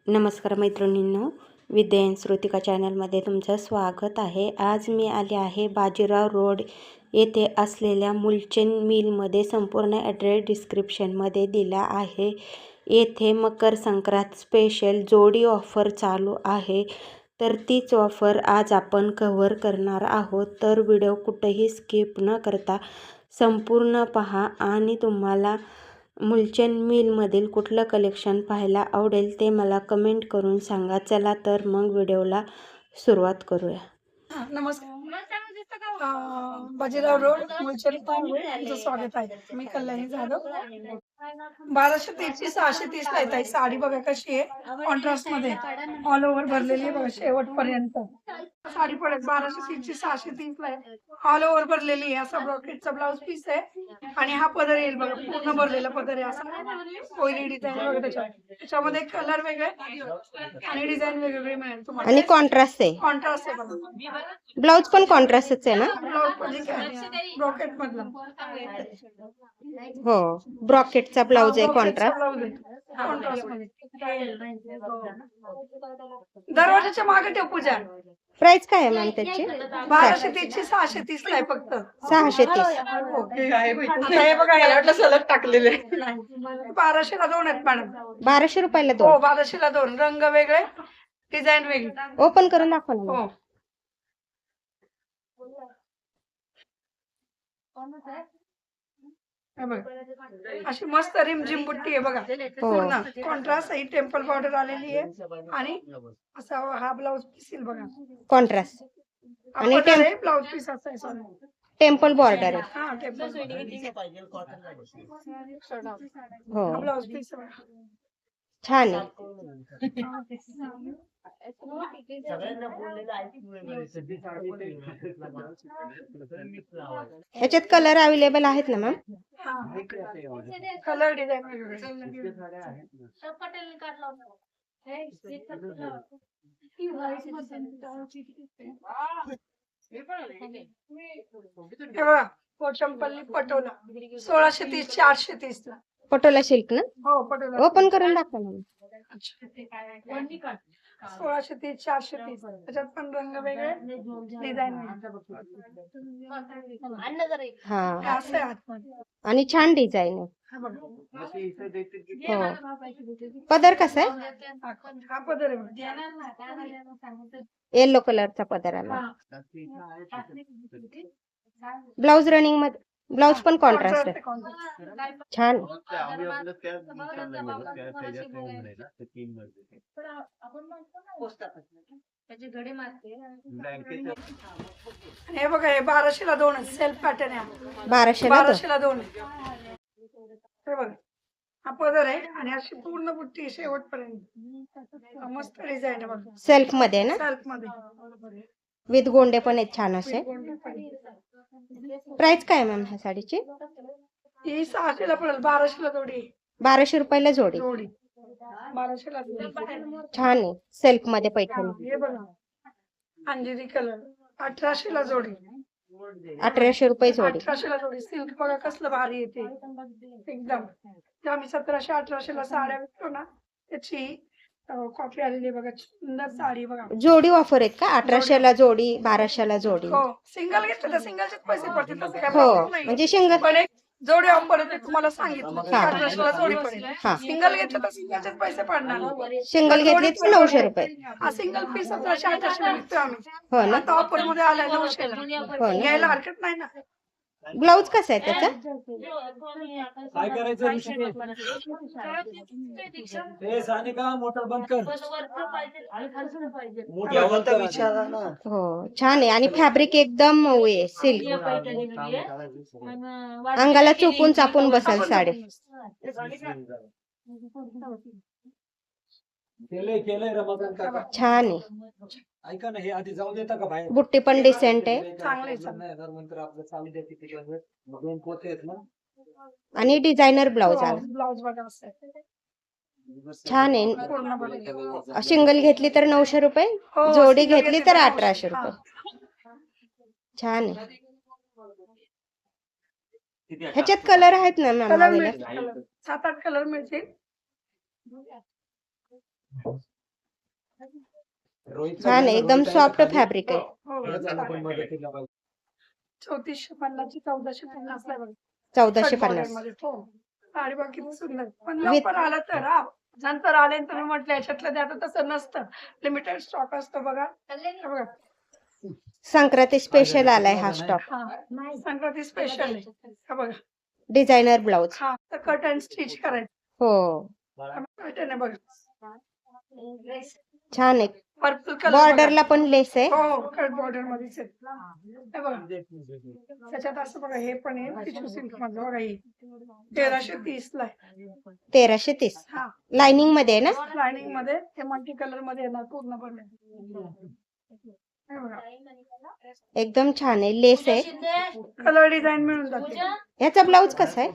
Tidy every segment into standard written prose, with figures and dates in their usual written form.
नमस्कार मैत्रिणींनो, विद्या श्रुतिका चॅनलमध्ये तुमचं स्वागत आहे। आज मी आले आहे बाजीराव रोड येथे असलेल्या मुलचंद मिलमध्ये। संपूर्ण ॲड्रेस डिस्क्रिप्शनमध्ये दिला आहे। येथे मकर संक्रांत स्पेशल जोडी ऑफर चालू आहे, तर तीच ऑफर आज आपण कव्हर करणार आहोत। तर व्हिडिओ कुठेही स्किप न करता संपूर्ण पहा आणि तुम्हाला मुलचंद मिलमधील कुठलं कलेक्शन पाहायला आवडेल ते मला कमेंट करून सांगा। चला तर मग व्हिडिओला सुरुवात करूया। नमस्कार, बाजीराव रोड मुलचंद तुमचं स्वागत आहे। मी कल्याणी जाधव। 1230 ची 630 ला येत आहे। साडी बघा कशी आहे, कॉन्ट्रास्ट मध्ये ऑल ओव्हर भरलेली आहे बघा शेवटपर्यंत। साडी पडेल 1230 ची 630 ला आहे, ऑल ओव्हर भरलेली आहे। असा ब्रॉकेटचा ब्लाउज पीस आहे आणि हा पदर येईल बघा, पूर्ण भरलेला पदर आहे। असा कोयरी डिझाइन बघा, त्याच्यामध्ये कलर वेगळे आणि डिझाइन वेगवेगळे मिळेल तुम्हाला। आणि कॉन्ट्रास्ट आहे, कॉन्ट्रास्ट आहे बघा। ब्लाउज पण कॉन्ट्रास्टच आहे ना? ब्लाउज म्हणजे ब्रॉकेट मधला, हो, ब्रॉकेटचा ब्लाउज आहे कॉन्ट्रास्ट। कॉन्ट्रास्ट मध्ये दरवाजाच्या मागे ठेव पूजा। प्राइस काय आहे मॅम त्याची? 1230 ची 630 ला आहे फक्त। 630। हे बघा, याला सलग टाकलेले 1200 ला 2 आहेत मॅडम। 1200 रुपयाला हो, 2? 1200 ला 2, रंग वेगळे, डिझाइन वेगळी। ओपन करून दाखवा ना। हो, अशी मस्त रिमझिम बुट्टी आहे बघा, पूर्ण कॉन्ट्रास्ट आहे। टेम्पल बॉर्डर आलेली आहे आणि असा हा ब्लाउज पीस येईल बघा, कॉन्ट्रास्ट आणि ब्लाउज पीस असा आहे सॉरी, टेम्पल बॉर्डर आहे। हा टेम्पल हो, ब्लाउज पीस छान आहे। ह्याच्यात कलर अवेलेबल आहेत ना मॅम? कलर डिझाइन कोचंपल्ली पटोला 1630 ची 830 ला। पटोला सिल्क ना? हो, पटोला ओपन करून दाखवा ना। 1630 430, त्याच्यात पण रंग वेगळे, डिझाइन हा, असं आहे आतमध्ये। आणि छान डिझाइन आहे। हा बघा, हो, पदर कसा आहे? हा पदर आहे बघा, येलो कलरचा पदर आला। ब्लाउज रनिंग मध्ये, ब्लाउज पण कॉन्ट्रास्ट आहे, छान। हे बघा, हे 1200 ला 2 सेल्फ पॅटर्न आहे। 1200 ला 2 हे बघा, हा पदर आहे आणि अशी पूर्ण बुट्टी शेवटपर्यंत मस्त डिझाइन आहे बघा, सेल्फ मध्ये ना? सेल्फ मध्ये विथ गोंडे पण आहेत छान असे। प्राइस काय मॅम ह्या साडीची? ही 600 ला पडेल, 1200 ला जोडी। 1200 रुपयाला जोडी, 1200 ला जोडी, छान आहे। सेल्फ मध्ये पैठणी, हे बघा अंजिरी कलर 1800 ला जोडी। 1800 रुपये जोडी। 1800 ला जोडी। सिल्क बघा कसलं भारी येते एकदम। आम्ही 1700 1800 ला साड्या विकतो ना, त्याची कॉपी आलेली बघा, सुंदर साडी बघा। जोडी ऑफर आहेत का? 1800 ला जोडी, 1200 ला जोडी? हो, सिंगल घेतलं तर सिंगलचेच पैसे पडतील, तसं काय हो, प्रॉब्लेम नाही। म्हणजे सिंगल पण एक जोडी ऑफर आहे, तुम्हाला सांगितलं 1800 ला जोडी पडेल। हा, सिंगल घेतलं तर सिंगलचेच पैसे पडणार। सिंगल घेतली तर 900 रुपये। हा सिंगल पीस 1700 1800 ला विकतो आम्ही। हो ना? आता ऑफर मध्ये आलाय 900 ला, हो ना? घ्यायला हरकत नाही ना। ब्लाउज कसा आहे त्याचा? काय करायचं सानिका, मोटर बंद कर, विचारा ना। हो, छान आहे आणि फॅब्रिक एकदम मऊ आहे, सिल्क। अंगाला चुपून चापून बसाल साडी। केलंय रमजान काका, छान आहे। ऐका ना, हे आधी जाऊ देता का बाहेर? बुट्टी पण डिसेंट आहे नंतर आपलं चालू द्या तिथे, दोन पोते आहेत ना। आणि डिझायनर ब्लाउज आला, ब्लाउज बघा छान आहे। सिंगल घेतली तर 900 रुपये, हो, जोडी सिंगल घेतली घेतली तर तर 1800 हा. रुपये, छान आहे। ह्याच्यात कलर आहेत ना मॅम? कलर मिळतील, 7-8 कलर मिळतील। छान आहे, एकदम सॉफ्ट फॅब्रिक आहे. हो 3450 ची 1450 ला बघा. 1450. मध्ये हो. साडी बघ किती सुंदर. पण With- लवकर आलं तर हा. नंतर आले आणि तुम्ही म्हटलं याच्यातलं द्या, तर तसं नसतं. लिमिटेड स्टॉक असतो बघा. हे बघा. संक्रांती स्पेशल आलाय हा स्टॉक. हा. संक्रांती स्पेशल आहे. हे बघा. Designer blouse. हा. तर कट अँड स्टिच करायचं. हो, पॅटर्न आहे बघा. छान आहे. पर्पल कलर बॉर्डरला पण लेस आहे. हो कट बॉर्डर मध्येच आहे. हे बघा. त्याच्यात असं बघा, हे पण आहे टिश्यू सिल्क मधलं बघा. ही 1330 ला आहे. 1330. हा. लाइनिंग मध्ये आहे ना? लाइनिंग मध्ये हे मल्टी कलर मध्ये येणार पूर्णपणे. हे बघा. एकदम छान आहे, लेस आहे. कलर डिझाईन मिळून जाते. ह्याचा ब्लाउज कसा आहे?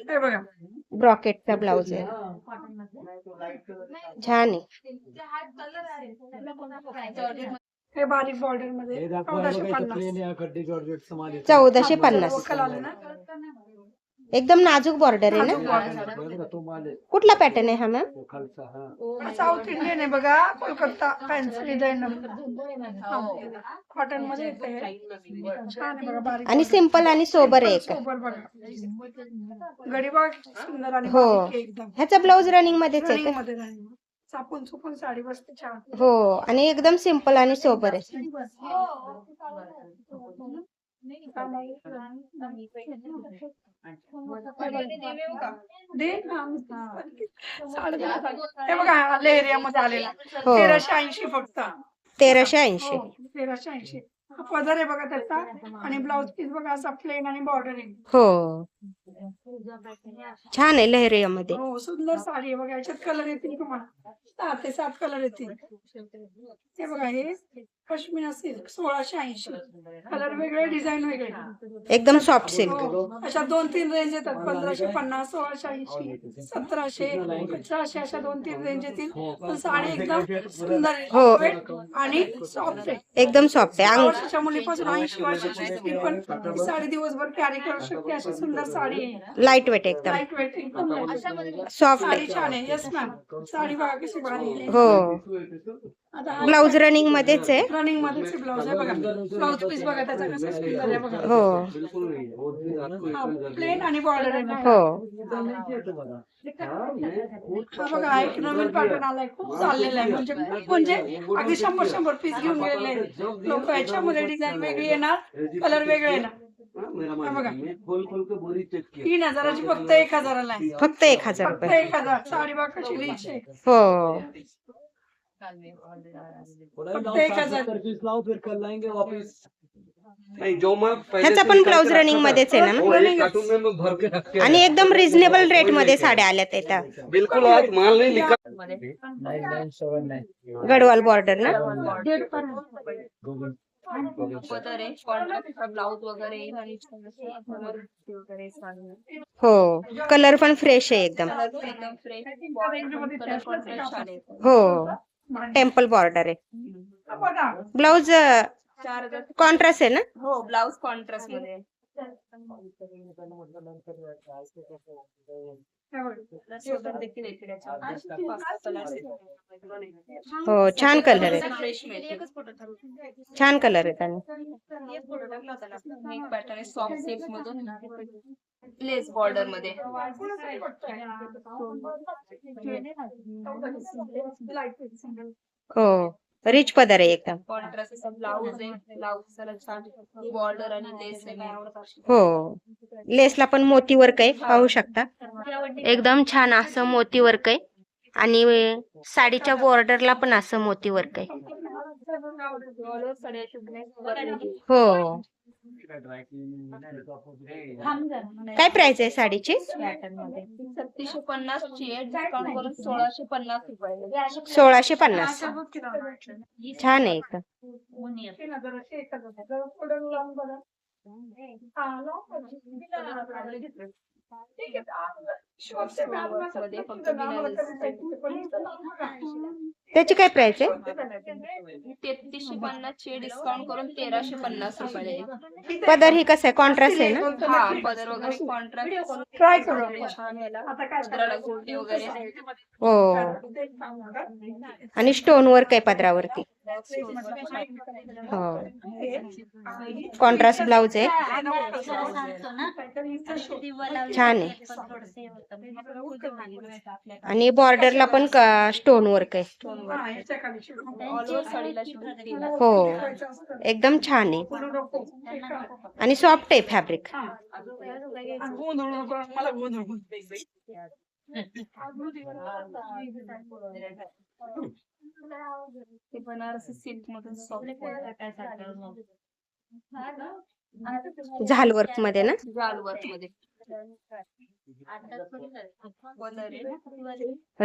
हे बघा. ब्रॉकेटचा ब्लाउज आहे. छान आहे. हे बारीक बॉर्डर मध्ये 1450. लोकल आले ना. एकदम नाजूक बॉर्डर आहे ना? कुठला पॅटर्न आहे हा मॅम? साऊथ इंडियन आहे बघा. कोलकाता फॅन्सी डिझाईन कॉटन मध्ये येते हे. छान आहे बघा. बारीक आणि सिंपल आणि सोबर आहे का? सोबर बघा. गडी बघा किती सुंदर आणि हो. बारीक आहे एकदम. ह्याचा ब्लाउज रनिंग मध्येच आहे रनिंग का? मध्ये राहील. चापून चुपून साडी बसते छान. हो, आणि एकदम सिंपल आणि सोबर आहे. हे बघा आले एरियामध्ये आलेला. हो. 1380 फक्त. 1380. 1380. हा पदर आहे बघा त्याचा. आणि ब्लाउज पीस बघा असा प्लेन आणि बॉर्डर आहे. हो, छान आहे लहरियामध्ये. हो सुंदर साडी आहे बघा. याच्यात कलर येतील तुम्हाला 6 ते 7 कलर येतील. हे बघा हे पश्मिना सिल्क 1680. कलर वेगळे, डिझाईन वेगळे. एकदम सॉफ्ट सिल्क. हो. अशा 2-3 रेंज येतात. 1550, 1680, 1700, 1800 अशा 2-3 रेंज येतील. पण साडी एकदम सुंदर आहे. हो. आणि सॉफ्ट आहे. एकदम सॉफ्ट आहे. वर्षाच्या मुलीपासून 80 वर्षाची स्त्री पण ही साडी दिवसभर कॅरी करू शकते. अशी सुंदर साडी आहे. लाईट वेट एकदम. लाईट वेट एकदम सॉफ्ट साडी आहे. छान आहे. Yes ma'am. साडी बघा कशी भारी आहे. हो, आता हा ब्लाउज रनिंग मध्येच आहे. रनिंग मध्येच ब्लाउज आहे बघा. ब्लाउज पीस बघा त्याचा कसा सुंदर आहे बघा. हो हा प्लेन आणि बॉर्डर आहे ना. हो. हा बघा एक नवीन पॅटर्न आलाय. खूप चाललेला आहे. म्हणजे अगदी 100 पीस घेऊन गेलेले लोक. याच्यामध्ये डिझाईन वेगळी येणार, कलर वेगळे येणार. हा बघा 3000ची फक्त 1000ला आहे. फक्त 1000 फक्त रुपये. 1000. साडी बघा कशी रिच आहे. हो, फक्त 1000. ह्याचा पण ब्लाउज रनिंग मध्येच आहे ना मॅम? आणि एकदम रिझनेबल रेट मध्ये साड्या आल्यात इथं. बिल्कुल आज माल नहीं निकल. गडवाल बॉर्डर ना? ब्लाउज वगैरे हो, कलर पण फ्रेश आहे एकदम. एकदम फ्रेश. हो, टेम्पल बॉर्डर आहे. हा बघा ब्लाउज 4000. कॉन्ट्रास्ट आहे ना? हो ब्लाउज कॉन्ट्रास्ट मध्ये. हे बघा. सोबत देखील येते त्याच्यावर. हो, छान कलर आहे. फ्रेश मिळते. छान कलर आहे त्याने. एक पॅटर्न आहे सॉफ्ट सिल्क मधून लेस बॉर्डर मध्ये. हो, रिच पदर आहे एकदम. कॉन्ट्रास्ट असा ब्लाउज आहे. ब्लाउज त्याला छान बॉर्डर आणि लेस आहे. हो, लेसला पण मोती वर्क आहे, पाहू शकता. एकदम छान असं मोती वर्क आहे. आणि साडीच्या बॉर्डरला पण असं मोती वर्क आहे. हो, काय प्राइस आहे साडीची? 3650 ची आहे. डिस्काउंट करून 1650 रुपये. 1650. छान आहे एकदम. 3000ची 1000. ठीक आहे शॉर्ट्स आहे मध्ये फक्त बिना त्याची काय प्राइस आहे? 3350 चे डिस्काउंट करून 1350 रुपये आहे. पदर ही कसं आहे, कॉन्ट्रास्ट आहे ना? हा पदर वगैरे कॉन्ट्रास्ट ट्राय करू छान याला चित्राला गोल्डी वगैरे हो, आणि स्टोन वर्क आहे पदरावरती. हो, कॉन्ट्रास्ट ब्लाउज आहे, छान आहे. आणि बॉर्डरला पण स्टोन वर्क आहे. ऑल ओव्हर साडीला शिवून दिला. हो, एकदम छान आहे आणि सॉफ्ट आहे फॅब्रिक. मला गोंधळ ते बनारसी सिल्क मधून सॉफ्ट झाल वर्क मध्ये ना? जाल वर्क मध्ये पदर आहे.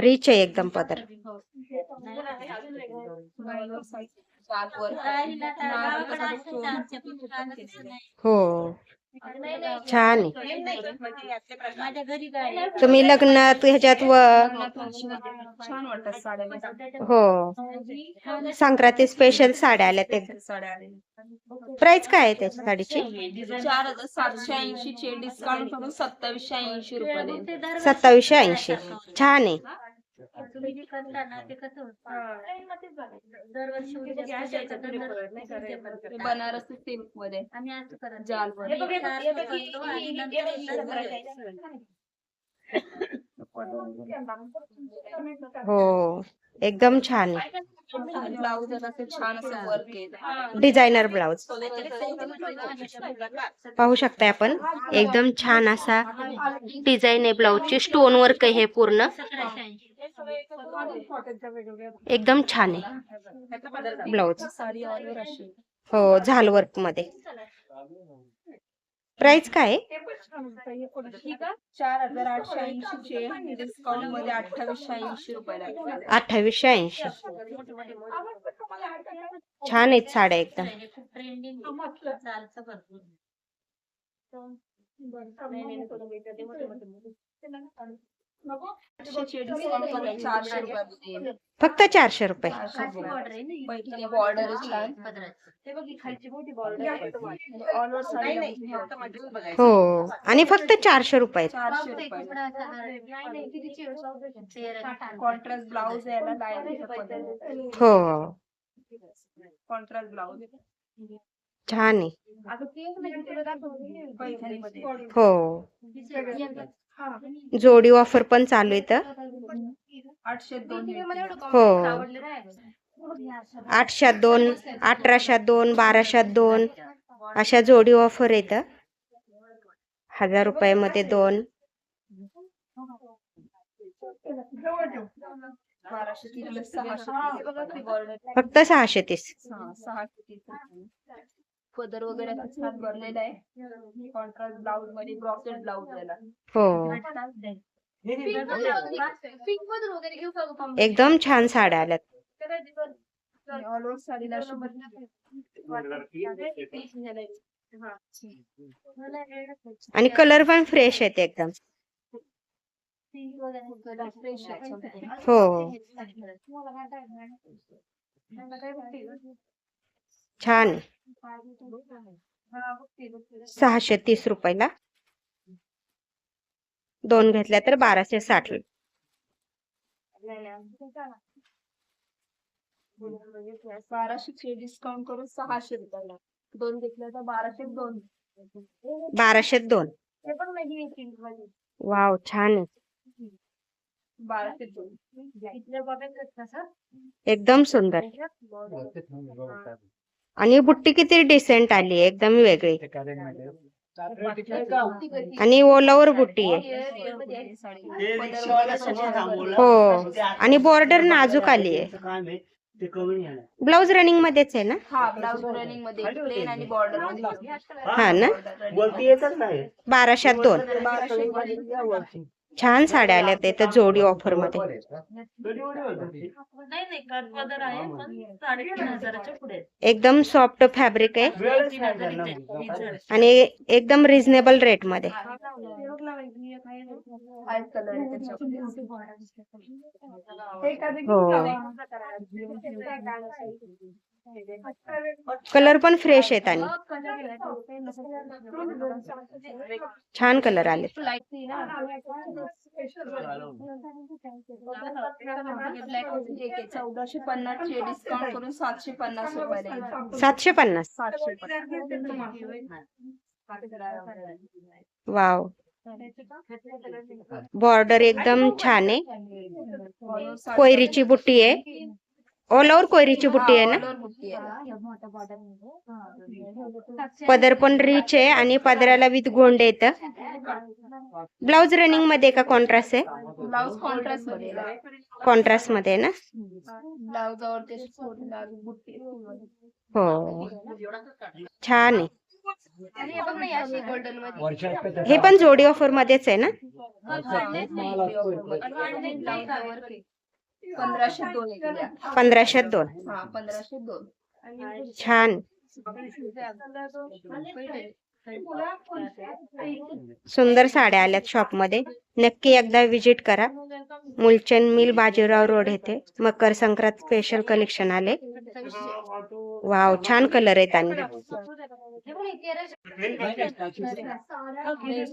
रिच आहे एकदम पदर. जाल वर्क हो, छान आहे. तुम्ही लग्नात ह्याच्यात छान वाटतात साड्या. हो, संक्रांती स्पेशल साड्या आल्या ते. साड्या आलेल्या. प्राइस काय आहे त्याच्या साडीची? 4780 चे डिस्काउंट करून 2780 रुपये. 2780. छान आहे. बनारसी सिल्क मध्ये जाल हो, एकदम छान आहे. ब्लाउज छान असं वर्क आहे. डिझायनर ब्लाउज पाहू शकताय आपण. एकदम छान असा डिझाईन आहे ब्लाउजची. स्टोन वर्क आहे हे पूर्ण. एकदम छान आहे ब्लाउज. साडी ऑल ओव्हर अशी. हो, झाल वर्क मध्ये. प्राइस काय आहे? 4880 चे डिस्काउंट मध्ये 2880 रुपयाला. 2880. छान आहेत साड्या एकदम. डिस्काउंट मध्ये 400 रुपये. फक्त 400 रुपये. पैठणी बॉर्डर छान. All over sari. हो, आणि फक्त 400 रुपये. 400 रुपये. कॉन्ट्रास्ट ब्लाउज याला लाईन. हो, कॉन्ट्रास्ट ब्लाउज छान आहे. पैठणी मध्ये. हो, जोडी ऑफर पण चालू आहे तर. 802. हो, 802, 1802, 1202 अशा जोडी ऑफर आहेत. 1000 रुपयामध्ये 2. 1230 630. फक्त 630. 630. पदर वगैरे असं छान बनलेला आहे. कॉन्ट्रास्ट ब्लाउज मध्ये ब्रॉकेट ब्लाउज याला. हो, एकदम छान साड्या आल्यात. ऑल ओव्हर साडीला आणि कलर पण फ्रेश आहेत एकदम. फ्रेश हो, छान आहे. 630 रुपयाला 2 घेतल्या तर 1260. 1200 डिस्काउंट करून 600 रुपयाला. 2 घेतल्या तर 1202. 1202. वाव, छान आहे. 1202. एकदम सुंदर. आणि बुट्टी किती डिसेंट आली आहे, एकदम वेगळी. आणि ऑल ओव्हर बुट्टी आहे. हो, आणि बॉर्डर नाजूक आली आहे. ब्लाउज रनिंग मध्येच आहे ना? हा, ब्लाउज रनिंग मध्ये प्लेन आणि बॉर्डर मध्ये. हा ना? 1202. छान साड्या आल्या ते तर जोडी ऑफर मध्ये. एकदम सॉफ्ट फॅब्रिक आहे आणि एकदम रिझनेबल रेट मध्ये. व्हाईट कलर आहे त्याच्यामध्ये. हो, कलर पण फ्रेश आहेत आणि छान कलर आले. ब्लॅक एक आहे 1450 चे डिस्काउंट करून 750 रुपयाला येईल. 750. 750. वाव, बॉर्डर एकदम छान आहे. कोयरीची बुट्टी आहे. ऑल ओव्हर कोयरीची बुट्टी आहे ना. पदर पण रिच आहे आणि पदराला विथ गोंड येतं. ब्लाउज रनिंग मध्ये का कॉन्ट्रास्ट आहे? ब्लाउज कॉन्ट्रास्ट मध्ये आहे. कॉन्ट्रास्ट मध्ये आहे ना. ब्लाउजावर ते बुट्टी. हो, छान आहे. आणि हे बघ ना, या अशी golden मध्ये. हे पण जोडी ऑफर मध्येच आहे ना. 1502 1502. हा 1502. छान, सुंदर साड्या आल्यात शॉप मध्ये. नक्की एकदा विजिट करा. मुलचंद मिल, बाजीराव रोड येथे मकर संक्रांत स्पेशल कलेक्शन आले. वाव, छान कलर आहेत आणि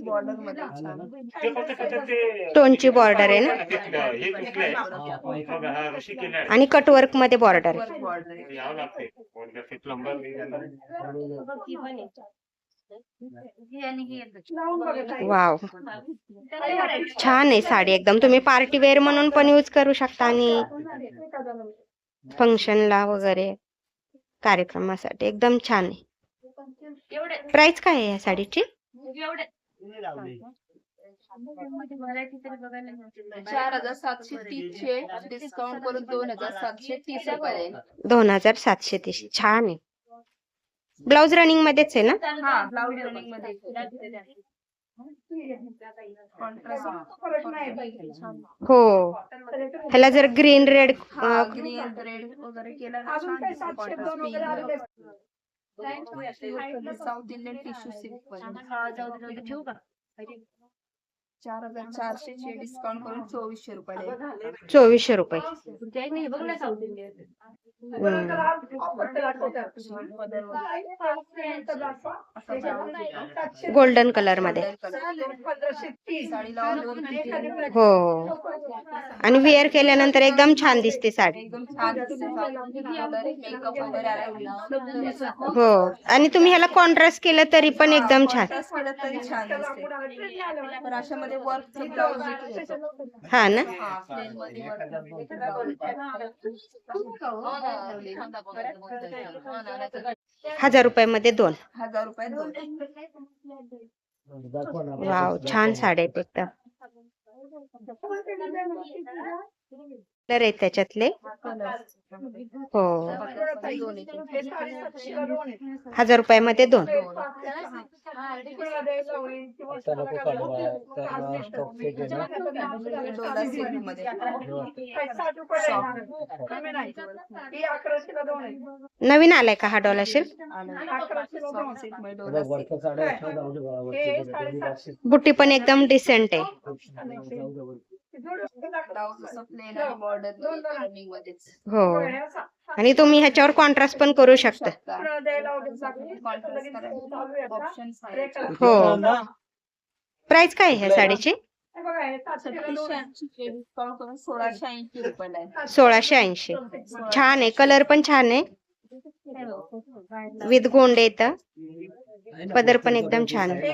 बॉर्डर मध्ये छान. टोनची बॉर्डर आहे ना आणि कटवर्क मध्ये बॉर्डर आहे. बॉर्डर आहे. वाव, छान आहे साडी एकदम. तुम्ही पार्टी वेअर म्हणून पण यूज करू शकता आणि फंक्शनला वगैरे कार्यक्रमासाठी एकदम छान आहे. प्राइस काय आहे या साडीची? 4730 चे डिस्काउंट करून 2730 रुपयाला येईल. 2730. छान आहे. ब्लाउज रनिंग मध्येच आहे ना. हा, ब्लाउज रनिंग मध्ये हो, ह्याला जर ग्रीन रेड ग्रीन रेड वगैरे केला ना, अजून काय छान 702 वगैरे आलेले आहेत. साऊथ इंडियन टिश्यू सिल्क 4400 चे डिस्काउंट करून 2400 रुपयाला येईल. 2400 रुपये. गोल्डन कलर मध्ये. साडीला all over किती हो, आणि वेअर केल्यानंतर एकदम छान दिसते साडी. एकदम छान मेकअप वगैरे आला हो, आणि तुम्ही ह्याला कॉन्ट्रास्ट केलं तरी पण एकदम छान. केलं तरी छान दिसते. पण अशामध्ये वर्क ब्लाउज येतो. हा ना. हा, plain मध्ये work. 1000 रुपयामध्ये 2. 1000 रुपये 2. वाव, छान साड्या आहेत एकदम. कलर आहेत त्याच्यातले. हो, 1000 रुपयामध्ये 2. नवीन आलाय का हा डॉलर शिल्क? बुट्टी पण एकदम डिसेंट आहे. हो, आणि तुम्ही ह्याच्यावर कॉन्ट्रास्ट पण करू शकता. हो. प्राइस काय आहे ह्या साडीची? 1680 रुपयाला आहे. 1680. छान आहे, कलर पण छान आहे. विथ गोंड येतं. पदर पण एकदम छान आहे.